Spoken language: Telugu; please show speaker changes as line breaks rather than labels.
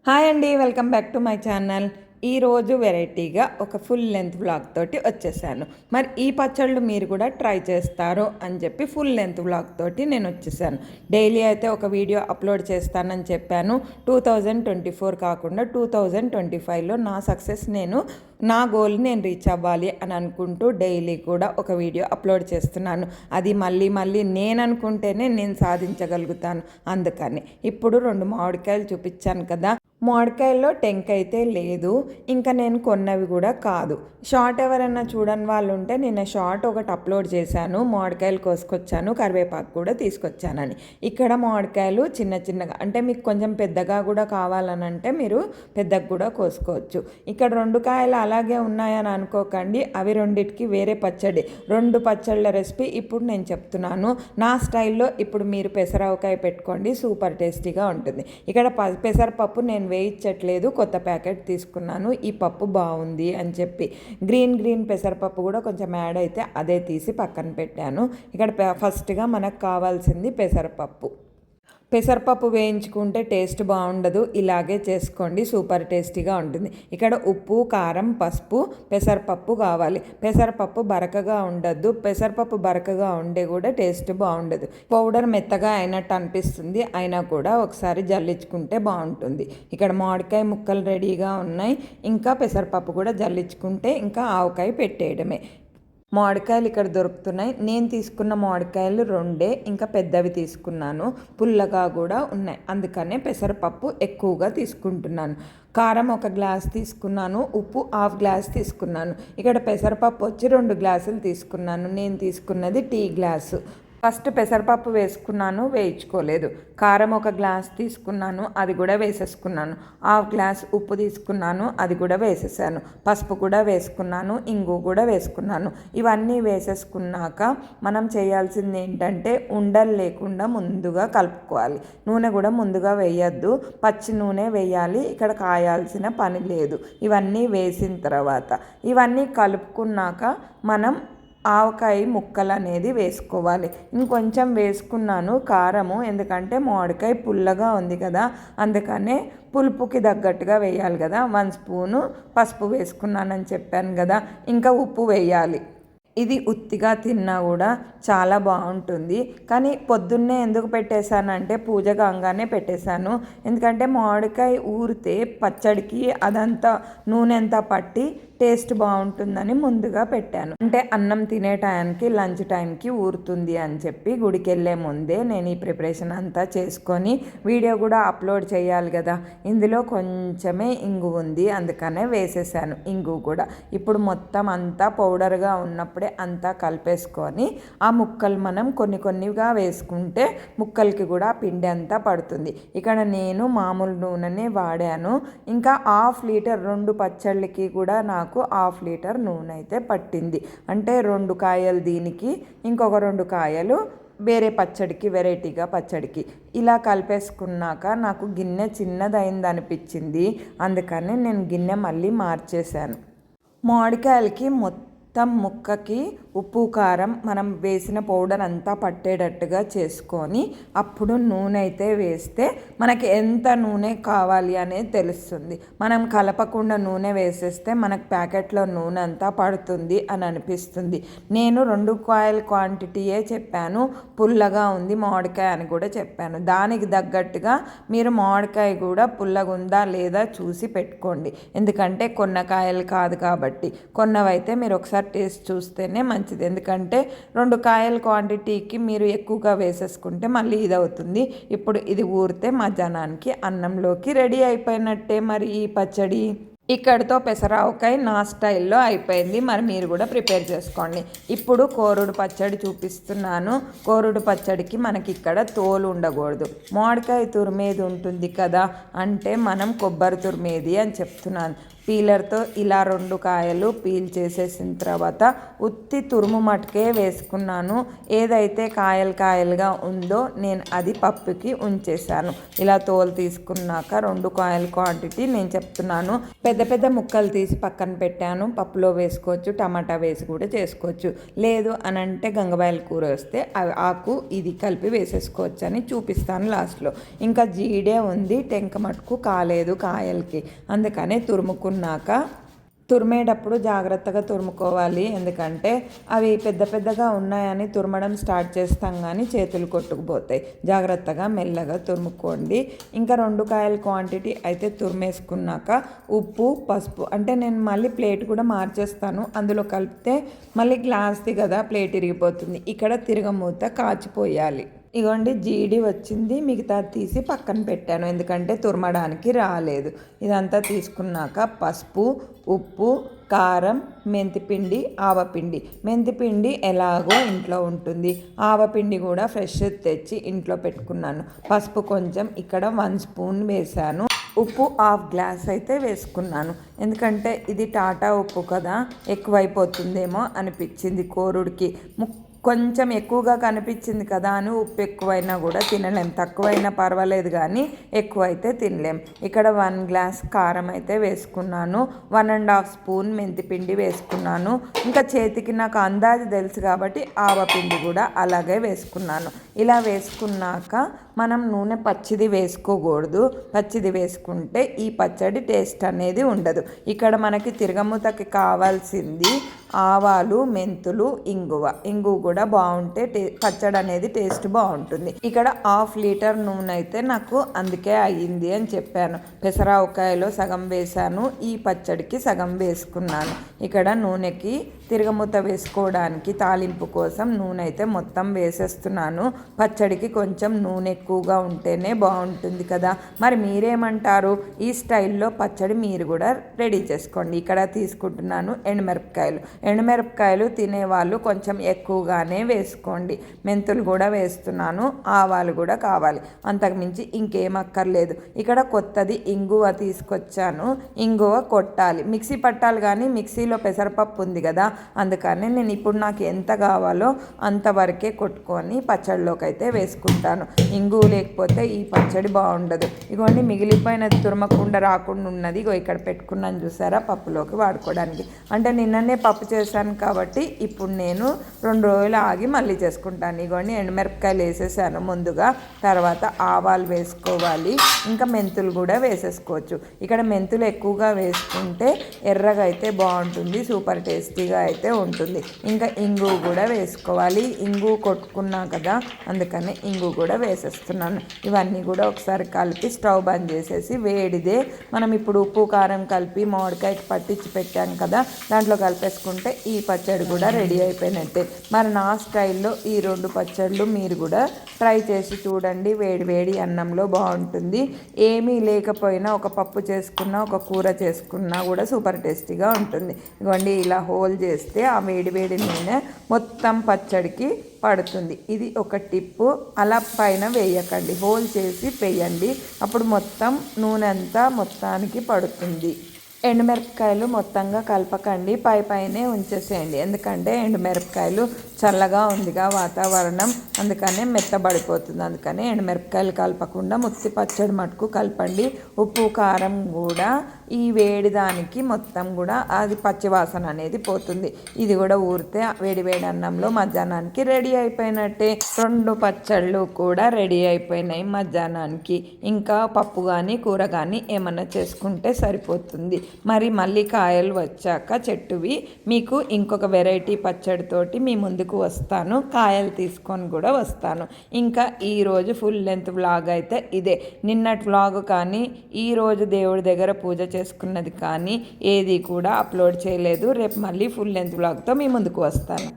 హాయ్ అండి, welcome back to my channel. ఈరోజు వెరైటీగా ఒక ఫుల్ లెంత్ వ్లాగ్ తోటి వచ్చేసాను. మరి ఈ పచ్చళ్ళు మీరు కూడా ట్రై చేస్తారు అని చెప్పి ఫుల్ లెంత్ వ్లాగ్ తోటి నేను వచ్చేసాను. డైలీ అయితే ఒక వీడియో అప్లోడ్ చేస్తానని చెప్పాను. 2024 కాకుండా 2025లో నా సక్సెస్ నా గోల్ నేను రీచ్ అవ్వాలి అని అనుకుంటూ డైలీ కూడా ఒక వీడియో అప్లోడ్ చేస్తున్నాను. అది మళ్ళీ నేను అనుకుంటేనే నేను సాధించగలుగుతాను. అందుకని ఇప్పుడు 2 మామిడికాయలు చూపించాను కదా. మామిడికాయల్లో టెంక్ అయితే లేదు, ఇంకా నేను కొన్నవి కూడా కాదు. షార్ట్ ఎవరైనా చూడని వాళ్ళు ఉంటే నిన్న షార్ట్ ఒకటి అప్లోడ్ చేశాను. మామిడికాయలు కోసుకొచ్చాను, కరివేపాకు కూడా తీసుకొచ్చానని. ఇక్కడ మామిడికాయలు చిన్నగా అంటే మీకు కొంచెం పెద్దగా కూడా కావాలని అంటే మీరు పెద్దగా కూడా కోసుకోవచ్చు. ఇక్కడ 2 కాయలు అలాగే ఉన్నాయని అనుకోకండి, అవి రెండిటికి వేరే పచ్చడి, 2 పచ్చళ్ళ రెసిపీ ఇప్పుడు నేను చెప్తున్నాను నా స్టైల్లో. ఇప్పుడు మీరు పెసరవకాయ పెట్టుకోండి, సూపర్ టేస్టీగా ఉంటుంది. ఇక్కడ పెసరపప్పు నేను వేయించట్లేదు, కొత్త ప్యాకెట్ తీసుకున్నాను. ఈ పప్పు బాగుంది అని చెప్పి గ్రీన్ పెసరపప్పు కూడా కొంచెం యాడ్ అయితే అదే తీసి పక్కన పెట్టాను. ఇక్కడ ఫస్ట్గా మనకు కావాల్సింది పెసరపప్పు వేయించుకుంటే టేస్ట్ బాగుండదు, ఇలాగే చేసుకోండి, సూపర్ టేస్టీగా ఉంటుంది. ఇక్కడ ఉప్పు, కారం, పసుపు, పెసరపప్పు కావాలి. పెసరపప్పు బరకగా ఉండద్దు, పెసరపప్పు బరకగా ఉండే కూడా టేస్ట్ బాగుండదు. పౌడర్ మెత్తగా అయినట్టు అనిపిస్తుంది, అయినా కూడా ఒకసారి జల్లించుకుంటే బాగుంటుంది. ఇక్కడ మామిడికాయ ముక్కలు రెడీగా ఉన్నాయి, ఇంకా పెసరపప్పు కూడా జల్లించుకుంటే ఇంకా ఆవకాయ పెట్టేయడమే. మామిడికాయలు ఇక్కడ దొరుకుతున్నాయి. నేను తీసుకున్న మామిడికాయలు 2, ఇంకా పెద్దవి తీసుకున్నాను, పుల్లగా కూడా ఉన్నాయి. అందుకనే పెసరపప్పు ఎక్కువగా తీసుకుంటున్నాను. కారం 1 గ్లాస్ తీసుకున్నాను, ఉప్పు 1/2 గ్లాస్ తీసుకున్నాను. ఇక్కడ పెసరపప్పు వచ్చి 2 గ్లాసులు తీసుకున్నాను. నేను తీసుకున్నది టీ గ్లాసు. ఫస్ట్ పెసరపప్పు వేసుకున్నాను, వేయించుకోలేదు. కారం 1 గ్లాస్ తీసుకున్నాను, అది కూడా వేసేసుకున్నాను. 1/2 గ్లాస్ ఉప్పు తీసుకున్నాను, అది కూడా వేసేసాను. పసుపు కూడా వేసుకున్నాను, ఇంగు కూడా వేసుకున్నాను. ఇవన్నీ వేసేసుకున్నాక మనం చేయాల్సింది ఏంటంటే ఉండలు లేకుండా ముందుగా కలుపుకోవాలి. నూనె కూడా ముందుగా వేయద్దు, పచ్చి నూనె వేయాలి. ఇక్కడ కాయాల్సిన పని లేదు. ఇవన్నీ వేసిన తర్వాత ఇవన్నీ కలుపుకున్నాక మనం ఆవకాయ ముక్కలు అనేది వేసుకోవాలి. ఇంకొంచెం వేసుకున్నాను కారము, ఎందుకంటే మామిడికాయ పుల్లగా ఉంది కదా, అందుకనే పులుపుకి తగ్గట్టుగా వేయాలి కదా. 1 స్పూను పసుపు వేసుకున్నానని చెప్పాను కదా, ఇంకా ఉప్పు వేయాలి. ఇది ఉత్తిగా తిన్నా కూడా చాలా బాగుంటుంది. కానీ పొద్దున్నే ఎందుకు పెట్టేశానంటే పూజ కాగానే పెట్టేశాను, ఎందుకంటే మామిడికాయ ఊరితే పచ్చడికి అదంతా నూనె అంతా పట్టి టేస్ట్ బాగుంటుందని ముందుగా పెట్టాను. అంటే అన్నం తినే టైంకి, లంచ్ టైంకి ఊరుతుంది అని చెప్పి గుడికి వెళ్ళే ముందే నేను ఈ ప్రిపరేషన్ అంతా చేసుకొని వీడియో కూడా అప్లోడ్ చేయాలి కదా. ఇందులో కొంచెమే ఇంగు ఉంది, అందుకనే వేసేసాను ఇంగు కూడా. ఇప్పుడు మొత్తం అంతా పౌడర్గా ఉన్నప్పుడే అంతా కలిపేసుకొని ఆ ముక్కలు మనం కొన్నిగా వేసుకుంటే ముక్కలకి కూడా పిండి అంతా పడుతుంది. ఇక్కడ నేను మామూలు నూనెనే వాడాను. ఇంకా 1/2 లీటర్ 2 పచ్చళ్ళకి కూడా నాకు 1/2 లీటర్ నూనె అయితే పట్టింది. అంటే 2 కాయలు దీనికి, ఇంకొక 2 కాయలు వేరే పచ్చడికి, వెరైటీగా పచ్చడికి. ఇలా కలిపేసుకున్నాక నాకు గిన్నె చిన్నదైంది అనిపించింది, అందుకని నేను గిన్నె మళ్ళీ మార్చేశాను. మామిడికాయలకి మొత్తం ముక్కకి ఉప్పు, కారం మనం వేసిన పౌడర్ అంతా పట్టేటట్టుగా చేసుకొని అప్పుడు నూనె అయితే వేస్తే మనకి ఎంత నూనె కావాలి అనేది తెలుస్తుంది. మనం కలపకుండా నూనె వేసేస్తే మనకు ప్యాకెట్లో నూనె అంతా పడుతుంది అని అనిపిస్తుంది. నేను 2 కాయల క్వాంటిటీయే చెప్పాను, పుల్లగా ఉంది మామిడికాయ అని కూడా చెప్పాను. దానికి తగ్గట్టుగా మీరు మామిడికాయ కూడా పుల్లగా ఉందా లేదా చూసి పెట్టుకోండి, ఎందుకంటే కొన్న కాయలు కాదు కాబట్టి. కొన్నవైతే మీరు ఒకసారి టేస్ట్ చూస్తేనే మంచిది, ఎందుకంటే 2 కాయల క్వాంటిటీకి మీరు ఎక్కువగా వేసేసుకుంటే మళ్ళీ ఇది అవుతుంది. ఇప్పుడు ఇది ఊరితే మధ్యాహ్నానికి అన్నంలోకి రెడీ అయిపోయినట్టే. మరి ఈ పచ్చడి ఇక్కడితో పెసరావకాయ నా స్టైల్లో అయిపోయింది. మరి మీరు కూడా ప్రిపేర్ చేసుకోండి. ఇప్పుడు కోరుడు పచ్చడి చూపిస్తున్నాను. కోరుడు పచ్చడికి మనకి ఇక్కడ తోలు ఉండకూడదు, మామిడికాయ తురిమేది ఉంటుంది కదా, అంటే మనం కొబ్బరి తురిమేది అని చెప్తున్నాను. పీలర్తో ఇలా 2 కాయలు పీల్ చేసేసిన తర్వాత ఉత్తి తురుము మటుకే వేసుకున్నాను. ఏదైతే కాయలుగా ఉందో నేను అది పప్పుకి ఉంచేసాను. ఇలా తోలు తీసుకున్నాక 2 కాయల క్వాంటిటీ నేను చెప్తున్నాను. పెద్ద ముక్కలు తీసి పక్కన పెట్టాను. పప్పులో వేసుకోవచ్చు, టమాటా వేసి కూడా చేసుకోవచ్చు. లేదు అనంటే గంగవాయల కూర వస్తే ఆకు ఇది కలిపి వేసేసుకోవచ్చు అని చూపిస్తాను లాస్ట్లో. ఇంకా జీడే ఉంది, టెంక మటుకు కాలేదు కాయలకి. అందుకనే తురిమేటప్పుడు జాగ్రత్తగా తురుముకోవాలి. ఎందుకంటే అవి పెద్దగా ఉన్నాయని తురమడం స్టార్ట్ చేస్తాం కానీ చేతులు కొట్టుకుపోతాయి. జాగ్రత్తగా మెల్లగా తురుముకోండి. ఇంకా 2 కాయల క్వాంటిటీ అయితే తురిమేసుకున్నాక ఉప్పు, పసుపు అంటే నేను మళ్ళీ ప్లేట్ కూడా మార్చేస్తాను. అందులో కలిపితే మళ్ళీ గ్లాస్ది కదా ప్లేట్ ఇరిగిపోతుంది. ఇక్కడ తిరగమూత కాచిపోయాలి. ఇగోండి జీడి వచ్చింది, మిగతా తీసి పక్కన పెట్టాను ఎందుకంటే తురమడానికి రాలేదు. ఇదంతా తీసుకున్నాక పసుపు, ఉప్పు, కారం, మెంతిపిండి, ఆవపిండి. మెంతిపిండి ఎలాగో ఇంట్లో ఉంటుంది, ఆవపిండి కూడా ఫ్రెష్ తెచ్చి ఇంట్లో పెట్టుకున్నాను. పసుపు కొంచెం ఇక్కడ 1 స్పూన్ వేసాను. ఉప్పు 1/2 గ్లాస్ అయితే వేసుకున్నాను. ఎందుకంటే ఇది టాటా ఉప్పు కదా, ఎక్కువైపోతుందేమో అనిపించింది కోరుడికి. కొంచెం ఎక్కువగా కనిపించింది కదా అని ఉప్పు ఎక్కువైనా కూడా తినలేం. తక్కువైనా పర్వాలేదు కానీ ఎక్కువైతే తినలేం. ఇక్కడ 1 గ్లాస్ కారం అయితే వేసుకున్నాను. 1.5 స్పూన్ మెంతిపిండి వేసుకున్నాను. ఇంకా చేతికి నాకు అందాజు తెలుసు కాబట్టి ఆవపిండి కూడా అలాగే వేసుకున్నాను. ఇలా వేసుకున్నాక మనం నూనె పచ్చిది వేసుకోకూడదు. పచ్చిది వేసుకుంటే ఈ పచ్చడి టేస్ట్ అనేది ఉండదు. ఇక్కడ మనకి తిరగమూతకి కావాల్సింది ఆవాలు, మెంతులు, ఇంగువ కూడా బాగుంటే పచ్చడి అనేది టేస్ట్ బాగుంటుంది. ఇక్కడ 1/2 లీటర్ నూనె అయితే నాకు అందుకే అయ్యింది అని చెప్పాను. పెసరావకాయలో సగం వేసాను, ఈ పచ్చడికి సగం వేసుకున్నాను. ఇక్కడ నూనెకి తిరగమూత వేసుకోవడానికి తాలింపు కోసం నూనె అయితే మొత్తం వేసేస్తున్నాను. పచ్చడికి కొంచెం నూనె ఎక్కువగా ఉంటేనే బాగుంటుంది కదా. మరి మీరేమంటారు? ఈ స్టైల్లో పచ్చడి మీరు కూడా రెడీ చేసుకోండి. ఇక్కడ తీసుకుంటున్నాను ఎండుమిరపకాయలు తినేవాళ్ళు కొంచెం ఎక్కువగానే వేసుకోండి. మెంతులు కూడా వేస్తున్నాను, ఆవాలు కూడా కావాలి, అంతకుమించి ఇంకేం అక్కర్లేదు. ఇక్కడ కొత్తది ఇంగువ తీసుకొచ్చాను. ఇంగువ కొట్టాలి, మిక్సీ పట్టాలి కానీ మిక్సీలో పెసరపప్పు ఉంది కదా, అందుకని నేను ఇప్పుడు నాకు ఎంత కావాలో అంతవరకే కొట్టుకొని పచ్చడిలోకి అయితే వేసుకుంటాను. ఇంగువ లేకపోతే ఈ పచ్చడి బాగుండదు. ఇగోండి మిగిలిపోయినది తురమకుండా రాకుండా ఉన్నది ఇగో ఇక్కడ పెట్టుకున్నాను చూసారా, పప్పులోకి వాడుకోవడానికి. అంటే నిన్ననే పప్పు చేశాను కాబట్టి ఇప్పుడు నేను 2 రోజులు ఆగి మళ్ళీ చేసుకుంటాను. ఇగోండి ఎండుమిరపకాయలు వేసేసాను ముందుగా, తర్వాత ఆవాలు వేసుకోవాలి, ఇంకా మెంతులు కూడా వేసేసుకోవచ్చు. ఇక్కడ మెంతులు ఎక్కువగా వేసుకుంటే ఎర్రగా అయితే బాగుంటుంది, సూపర్ టేస్టీగా అయితే ఉంటుంది. ఇంకా ఇంగువ కూడా వేసుకోవాలి. ఇంగువ కొట్టుకున్నా కదా, అందుకని ఇంగువ కూడా వేసేస్తున్నాను. ఇవన్నీ కూడా ఒకసారి కలిపి స్టవ్ బంద్ చేసేసి వేడిదే మనం ఇప్పుడు ఉప్పు కారం కలిపి మామిడికాయకి పట్టించి పెట్టాను కదా, దాంట్లో కలిపేసుకుంటే ఈ పచ్చడి కూడా రెడీ అయిపోయినట్టే. మరి నా స్టైల్లో ఈ 2 పచ్చళ్ళు మీరు కూడా ట్రై చేసి చూడండి. వేడి అన్నంలో బాగుంటుంది. ఏమీ లేకపోయినా ఒక పప్పు చేసుకున్నా, ఒక కూర చేసుకున్నా కూడా సూపర్ టేస్టీగా ఉంటుంది. ఇదిగోండి ఇలా హోల్ చేస్తే ఆ వేడి నూనె మొత్తం పచ్చడికి పడుతుంది. ఇది ఒక టిప్పు. అలా పైన వేయకండి, హోల్ చేసి వేయండి, అప్పుడు మొత్తం నూనె అంతా మొత్తానికి పడుతుంది. ఎండుమిరపకాయలు మొత్తంగా కలపకండి, పైనే ఉంచేసేయండి. ఎందుకంటే ఎండుమిరపకాయలు చల్లగా ఉందిగా వాతావరణం, అందుకనే మెత్తబడిపోతుంది. అందుకని ఎండుమిరపకాయలు కలపకుండా ముత్తి పచ్చడి మటుకు కలపండి. ఉప్పు కారం కూడా ఈ వేడి దానికి మొత్తం కూడా అది పచ్చివాసన అనేది పోతుంది. ఇది కూడా ఊరితే వేడి అన్నంలో మధ్యాహ్నానికి రెడీ అయిపోయినట్టే. 2 పచ్చళ్ళు కూడా రెడీ అయిపోయినాయి మధ్యాహ్నానికి. ఇంకా పప్పు కానీ కూర కానీ ఏమన్నా చేసుకుంటే సరిపోతుంది. మరి మళ్ళీ కాయలు వచ్చాక చెట్టువి మీకు ఇంకొక వెరైటీ పచ్చడితోటి మీ ముందుకు వస్తాను. కాయలు తీసుకొని కూడా వస్తాను. ఇంకా ఈరోజు ఫుల్ లెంత్ వ్లాగ్ అయితే ఇదే. నిన్నటి వ్లాగ్ కానీ ఈరోజు దేవుడి దగ్గర పూజ చేసుకున్నది కానీ ఏది కూడా అప్లోడ్ చేయలేదు. రేపు మళ్ళీ ఫుల్ లెంత్ వ్లాగ్తో మీ ముందుకు వస్తాను.